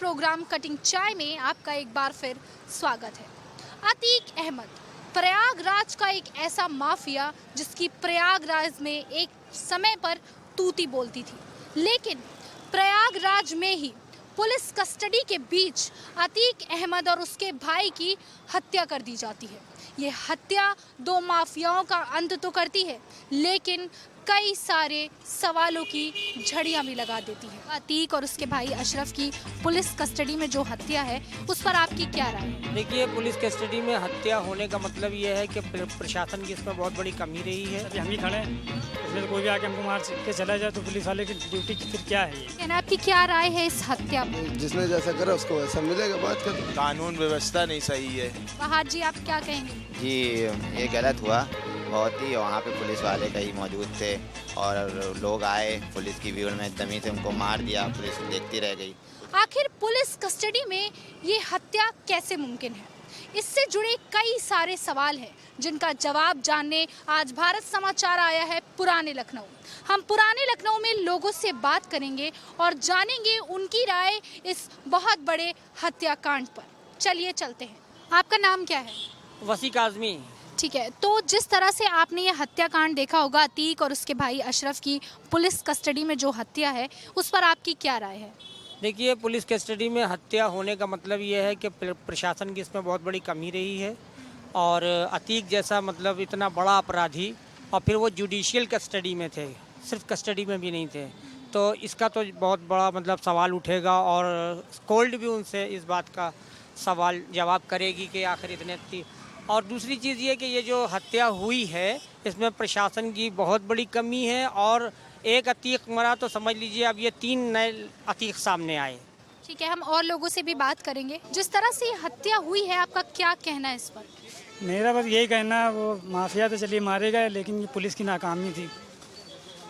Programme cutting चाय में आपका एक बार फिर स्वागत है। अतीक अहमद प्रयागराज का एक ऐसा माफिया जिसकी प्रयागराज में एक समय पर तूती बोलती थी, लेकिन प्रयागराज में ही पुलिस कस्टडी के बीच अतीक अहमद और उसके भाई की हत्या कर दी जाती है। ये हत्या दो माफियाओं का अंत तो करती है, लेकिन कई सारे सवालों की झड़ियां भी लगा देती है। अतीक और उसके भाई अशरफ की पुलिस कस्टडी में जो हत्या है, उस पर आपकी क्या राय है? देखिए, पुलिस कस्टडी में हत्या होने का मतलब ये है कि प्रशासन की इसमें बहुत बड़ी कमी रही है। अभी हम ही खड़े हैं, इसमें तो कोई भी आके हमको मार के चला जाए तो पुलिस वाले की ड्यूटी फिर क्या है ये? कहना आपकी क्या राय है इस हत्या पर? जिसने जैसा करा उसको वैसा मिलेगा। बात कर, कानून व्यवस्था नहीं सही है। फहाद जी, आप क्या कहेंगे? जी, ये गलत हुआ बहुत ही। वहाँ पे पुलिस वाले कई मौजूद थे और लोग आए, पुलिस की भीड़ में एकदम से उनको मार दिया, पुलिस देखती रह गई। आखिर पुलिस कस्टडी में ये हत्या कैसे मुमकिन है? इससे जुड़े कई सारे सवाल हैं जिनका जवाब जानने आज भारत समाचार आया है पुराने लखनऊ। हम पुराने लखनऊ में लोगों से बात करेंगे और जानेंगे उनकी राय इस बहुत बड़े हत्याकांड पर। चलिए चलते हैं। आपका नाम क्या है? वसीक आजमी। ठीक है, तो जिस तरह से आपने ये हत्याकांड देखा होगा, अतीक और उसके भाई अशरफ की पुलिस कस्टडी में जो हत्या है, उस पर आपकी क्या राय है? देखिए, पुलिस कस्टडी में हत्या होने का मतलब ये है कि प्रशासन की इसमें बहुत बड़ी कमी रही है। और अतीक जैसा मतलब इतना बड़ा अपराधी, और फिर वो जुडिशियल कस्टडी में थे, सिर्फ कस्टडी में भी नहीं थे, तो इसका तो बहुत बड़ा मतलब सवाल उठेगा। और कोर्ट भी उनसे इस बात का सवाल जवाब करेगी कि आखिर इतने। और दूसरी चीज़ ये कि ये जो हत्या हुई है, इसमें प्रशासन की बहुत बड़ी कमी है। और एक अतीक मरा तो समझ लीजिए अब ये 3 नए अतीक सामने आए। ठीक है, हम और लोगों से भी बात करेंगे। जिस तरह से हत्या हुई है, आपका क्या कहना है इस पर? मेरा बस यही कहना है, वो माफिया तो चलिए मारे गए, लेकिन ये पुलिस की नाकामी थी।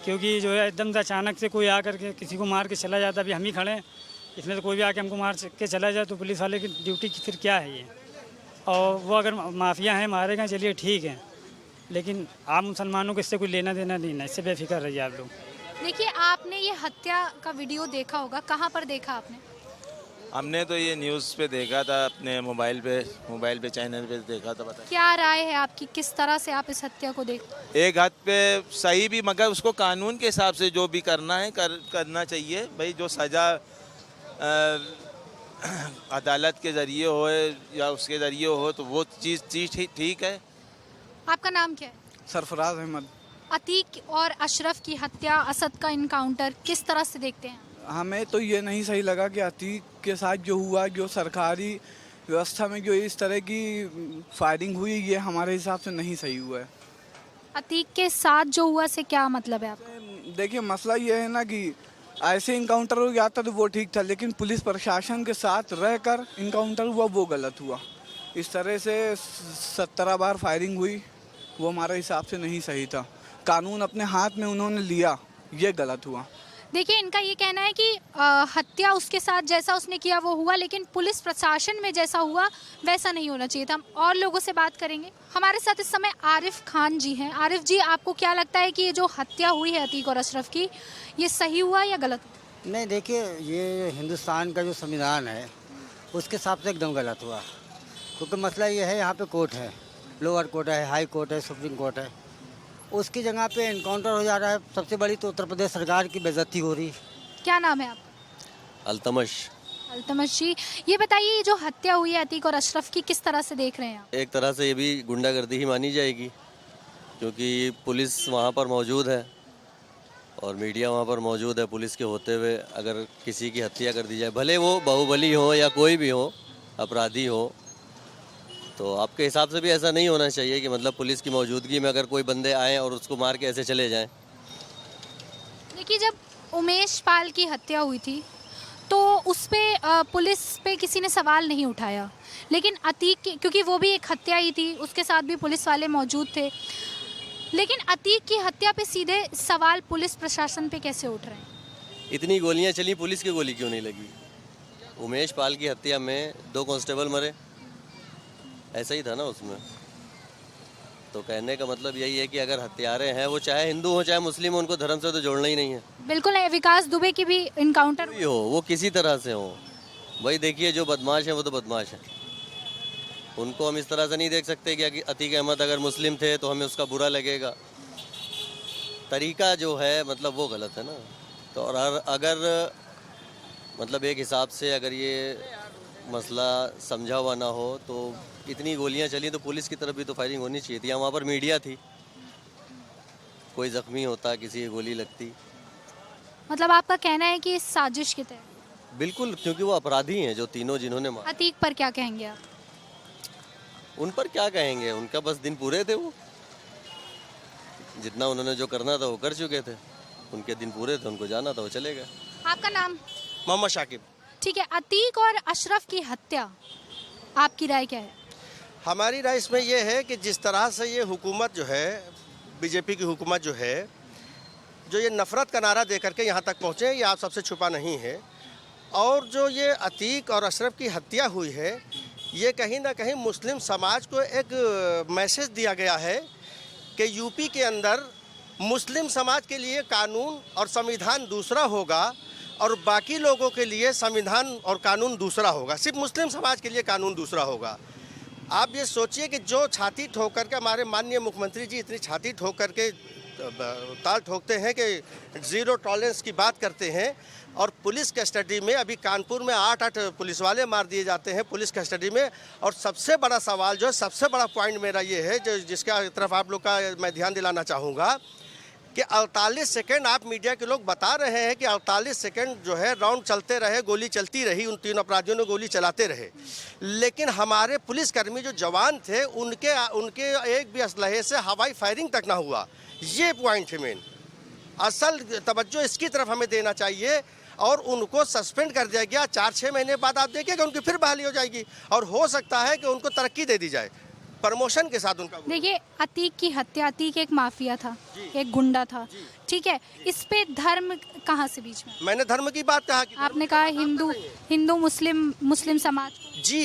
क्योंकि जो है एकदम से अचानक से कोई आकर के किसी को मार के चला जाता। अभी हम ही खड़े हैं, इसमें तो कोई भी आके हमको मार के चला जाए तो पुलिस वाले की ड्यूटी फिर क्या है ये? और वो अगर माफिया हैं, मारे गए, चलिए ठीक है, लेकिन आम मुसलमानों को इससे कोई लेना देना नहीं है। इससे बेफिक्र रहिए आप लोग। देखिए, आपने ये हत्या का वीडियो देखा होगा, कहाँ पर देखा आपने? हमने तो ये न्यूज़ पे देखा था, अपने मोबाइल पे चैनल पे देखा था। पता क्या राय है आपकी, किस तरह से आप इस हत्या को देख? एक हद पे सही भी, मगर उसको कानून के हिसाब से जो भी करना है करना चाहिए भाई। जो सज़ा अदालत के ज़रिए हो या उसके ज़रिए हो तो वो चीज़ ठीक है। आपका नाम क्या है? सरफराज अहमद। अतीक और अशरफ की हत्या, असद का इनकाउंटर किस तरह से देखते हैं? हमें तो ये नहीं सही लगा कि अतीक के साथ जो हुआ, जो सरकारी व्यवस्था में जो इस तरह की फायरिंग हुई, ये हमारे हिसाब से नहीं सही हुआ है। अतीक के साथ जो हुआ से क्या मतलब है आपका? देखिए, मसला ये है ना कि ऐसे इनकाउंटर हो जाता तो वो ठीक था, लेकिन पुलिस प्रशासन के साथ रहकर इनकाउंटर हुआ वो गलत हुआ। इस तरह से 17 बार फायरिंग हुई, वो हमारे हिसाब से नहीं सही था। कानून अपने हाथ में उन्होंने लिया, ये गलत हुआ। देखिए, इनका ये कहना है कि हत्या उसके साथ जैसा उसने किया वो हुआ, लेकिन पुलिस प्रशासन में जैसा हुआ वैसा नहीं होना चाहिए था। हम और लोगों से बात करेंगे। हमारे साथ इस समय आरिफ खान जी हैं। आरिफ जी, आपको क्या लगता है कि ये जो हत्या हुई है अतीक और अशरफ की, ये सही हुआ या गलत हुआ? नहीं, देखिए, ये हिंदुस्तान का जो संविधान है उसके हिसाब से एकदम गलत हुआ। क्योंकि मसला ये है, यहाँ पे कोर्ट है, लोअर कोर्ट है, हाई कोर्ट है, सुप्रीम कोर्ट है, उसकी जगह पे इनकाउंटर हो जा रहा है। सबसे बड़ी तो उत्तर प्रदेश सरकार की बेइज्जती हो रही। क्या नाम है आपका? अल्तमश। अल्तमश जी, ये बताइए, ये जो हत्या हुई है अतीक और अशरफ की, किस तरह से देख रहे हैं आप? एक तरह से ये भी गुंडागर्दी ही मानी जाएगी, क्योंकि पुलिस वहाँ पर मौजूद है और मीडिया वहाँ पर मौजूद है। पुलिस के होते हुए अगर किसी की हत्या कर दी जाए, भले वो बाहुबली हो या कोई भी हो, अपराधी हो, तो आपके हिसाब से भी ऐसा नहीं होना चाहिए कि मतलब पुलिस की मौजूदगी में अगर कोई बंदे आए और उसको मार के ऐसे चले जाएं। देखिए, जब उमेश पाल की हत्या हुई थी तो उस पे पुलिस पे किसी ने सवाल नहीं उठाया, लेकिन अतीक क्योंकि वो भी एक हत्या ही थी, उसके साथ भी पुलिस वाले मौजूद थे, लेकिन अतीक की हत्या पे सीधे सवाल पुलिस प्रशासन पे कैसे उठ रहे हैं? इतनी गोलियाँ चली, पुलिस की गोली क्यों नहीं लगी? उमेश पाल की हत्या में 2 कांस्टेबल मरे, ऐसा ही था ना उसमें। तो कहने का मतलब यही है कि अगर हत्यारे हैं, वो चाहे हिंदू हो चाहे मुस्लिम हो, उनको धर्म से तो जोड़ना ही नहीं है। बिल्कुल है। विकास दुबे की भी इनकाउंटर हो, वो किसी तरह से हो, भाई देखिए, जो बदमाश है वो तो बदमाश है, उनको हम इस तरह से नहीं देख सकते कि अतीक अहमद अगर मुस्लिम थे तो हमें उसका बुरा लगेगा। तरीका जो है मतलब वो गलत है ना। तो और अगर मतलब एक हिसाब से अगर ये मसला समझा हुआ ना हो तो इतनी गोलियां चली तो पुलिस की तरफ भी तो फायरिंग होनी चाहिए थी। वहाँ पर मीडिया थी, कोई ज़ख्मी होता, किसी की गोली लगती। मतलब आपका कहना है कि इस साजिश के तहत बिल्कुल, क्योंकि वो अपराधी हैं जो तीनों जिन्होंने मारा। अतीक पर क्या कहेंगे आप? उन पर क्या कहेंगे, उनका बस दिन पूरे थे, वो जितना उन्होंने जो करना था वो कर चुके थे, उनके दिन पूरे थे, उनको जाना था, वो चले गए। आपका नाम? मोहम्मद शाकिब। ठीक है, अतीक और अशरफ की हत्या, आपकी राय क्या है? हमारी राय इसमें यह है कि जिस तरह से ये हुकूमत जो है, बीजेपी की हुकूमत जो है, जो ये नफ़रत का नारा दे करके यहाँ तक पहुँचे, ये आप सबसे छुपा नहीं है। और जो ये अतीक और अशरफ की हत्या हुई है, ये कहीं ना कहीं मुस्लिम समाज को एक मैसेज दिया गया है कि यूपी के अंदर मुस्लिम समाज के लिए कानून और संविधान दूसरा होगा और बाकी लोगों के लिए संविधान और कानून दूसरा होगा, सिर्फ मुस्लिम समाज के लिए कानून दूसरा होगा। आप ये सोचिए कि जो छाती ठोक करके हमारे माननीय मुख्यमंत्री जी इतनी छाती ठोक करके ताल ठोकते हैं कि ज़ीरो टॉलरेंस की बात करते हैं, और पुलिस कस्टडी में अभी कानपुर में 8 पुलिस वाले मार दिए जाते हैं पुलिस कस्टडी में। और सबसे बड़ा सवाल जो है, सबसे बड़ा पॉइंट मेरा ये है, जो जिसका तरफ आप लोग का मैं ध्यान दिलाना चाहूँगा कि 48 सेकंड आप मीडिया के लोग बता रहे हैं कि 48 सेकंड जो है राउंड चलते रहे, गोली चलती रही, उन 3 अपराधियों ने गोली चलाते रहे, लेकिन हमारे पुलिसकर्मी जो जवान थे उनके एक भी असलहे से हवाई फायरिंग तक ना हुआ। ये पॉइंट है मेन, असल तवज्जो इसकी तरफ हमें देना चाहिए। और उनको सस्पेंड कर दिया गया, 4-6 महीने बाद आप देखिएगा उनकी फिर बहाली हो जाएगी और हो सकता है कि उनको तरक्की दे दी जाए प्रमोशन के साथ उनका। देखिए, अतीक की हत्या, अतीक एक माफिया था, एक गुंडा था, ठीक है, इस पे धर्म कहाँ से बीच में? मैंने धर्म की बात कहा कि आपने कहा हिंदू मुस्लिम समाज को। जी,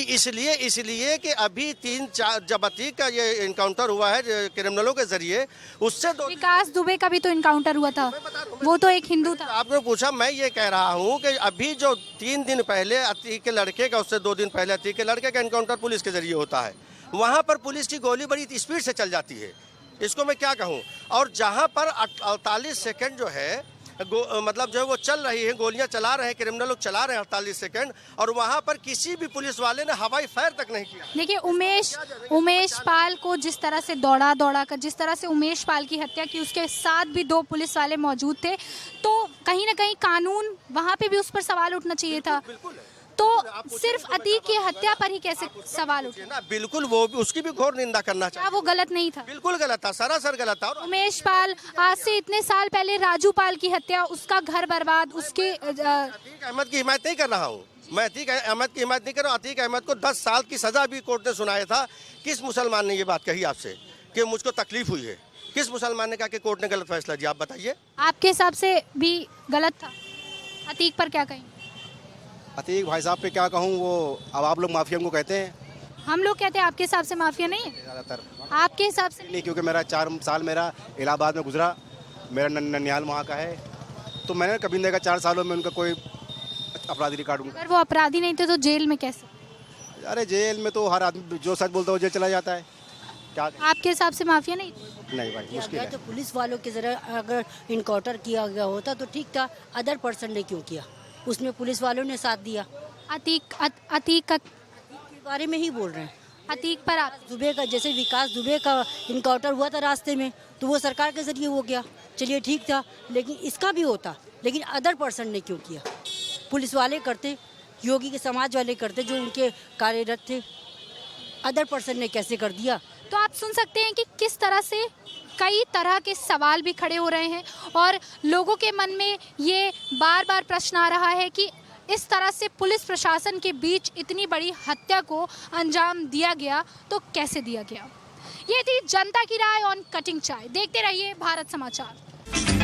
इसलिए कि अभी 3-4 जब अतीक का ये इनकाउंटर हुआ है क्रिमिनलों के जरिए, उससे विकास दुबे का भी तो इनकाउंटर हुआ था, वो तो एक हिंदू था। आपने पूछा, मैं ये कह रहा हूँ कि अभी जो 3 दिन पहले अतीक के लड़के का, उससे 2 दिन पहले अतीक के लड़के का इनकाउंटर पुलिस के जरिए होता है, वहाँ पर पुलिस की गोली बड़ी स्पीड से चल जाती है, इसको मैं क्या कहूँ। और जहाँ पर 48 सेकंड जो है मतलब जो है वो चल रही है, गोलियां चला रहे हैं, क्रिमिनल लोग चला रहे हैं 48 सेकंड, और वहाँ पर किसी भी पुलिस वाले ने हवाई फायर तक नहीं किया। देखिए, उमेश पाल को जिस तरह से दौड़ा कर जिस तरह से उमेश पाल की हत्या की, उसके साथ भी 2 पुलिस वाले मौजूद थे, तो कहीं ना कहीं कानून, वहाँ पे भी उस पर सवाल उठना चाहिए था। तो सिर्फ अतीक की हत्या पर ही कैसे सवाल उठे ना? बिल्कुल, वो उसकी भी घोर निंदा करना चाहिए। वो गलत नहीं था? बिल्कुल गलत था, सरासर गलत था। उमेश पाल, आज से इतने साल पहले राजू पाल की हत्या, उसका घर बर्बाद, उसके अतीक अहमद की हिमायत नहीं कर रहा हूँ मैं, अतीक अहमद की हिमायत नहीं कर रहा हूँ। अतीक अहमद को 10 साल की सजा भी कोर्ट ने सुनाया था। किस मुसलमान ने ये बात कही आपसे कि मुझको तकलीफ हुई है? किस मुसलमान ने कहा कि कोर्ट ने गलत फैसला दिया? आप बताइए। आपके हिसाब से भी गलत था? अतीक पर क्या कहें? अतीक भाई साहब पे क्या कहूँ, वो अब आप लोग माफिया को कहते हैं, हम लोग कहते हैं, आपके हिसाब से माफिया नहीं है? ज़्यादातर आपके हिसाब से नहीं, क्योंकि मेरा 4 साल मेरा इलाहाबाद में गुजरा, मेरा ननिहाल वहाँ का है, तो मैंने कभी नहीं देखा 4 सालों में उनका कोई अपराधी रिकॉर्ड। अगर वो अपराधी नहीं थे तो जेल में कैसे? अरे जेल में तो हर आदमी जो सच बोलता है वो जेल चला जाता है। क्या आपके हिसाब से माफिया नहीं? नहीं भाई, मुश्किल है। तो पुलिस वालों के जरा अगर इनकाउंटर किया गया होता तो ठीक था, अदर पर्सन ने क्यों किया? उसमें पुलिस वालों ने साथ दिया। अतीक के बारे में ही बोल रहे हैं। अतीक पर आप दुबे का, जैसे विकास दुबे का इनकाउंटर हुआ था रास्ते में, तो वो सरकार के जरिए हो गया, चलिए ठीक था, लेकिन इसका भी होता, लेकिन अदर पर्सन ने क्यों किया? पुलिस वाले करते, योगी के समाज वाले करते, जो उनके कार्यरत थे, अदर पर्सन ने कैसे कर दिया? तो आप सुन सकते हैं कि किस तरह से कई तरह के सवाल भी खड़े हो रहे हैं और लोगों के मन में ये बार बार प्रश्न आ रहा है कि इस तरह से पुलिस प्रशासन के बीच इतनी बड़ी हत्या को अंजाम दिया गया तो कैसे दिया गया। ये थी जनता की राय ऑन कटिंग चाय। देखते रहिए भारत समाचार।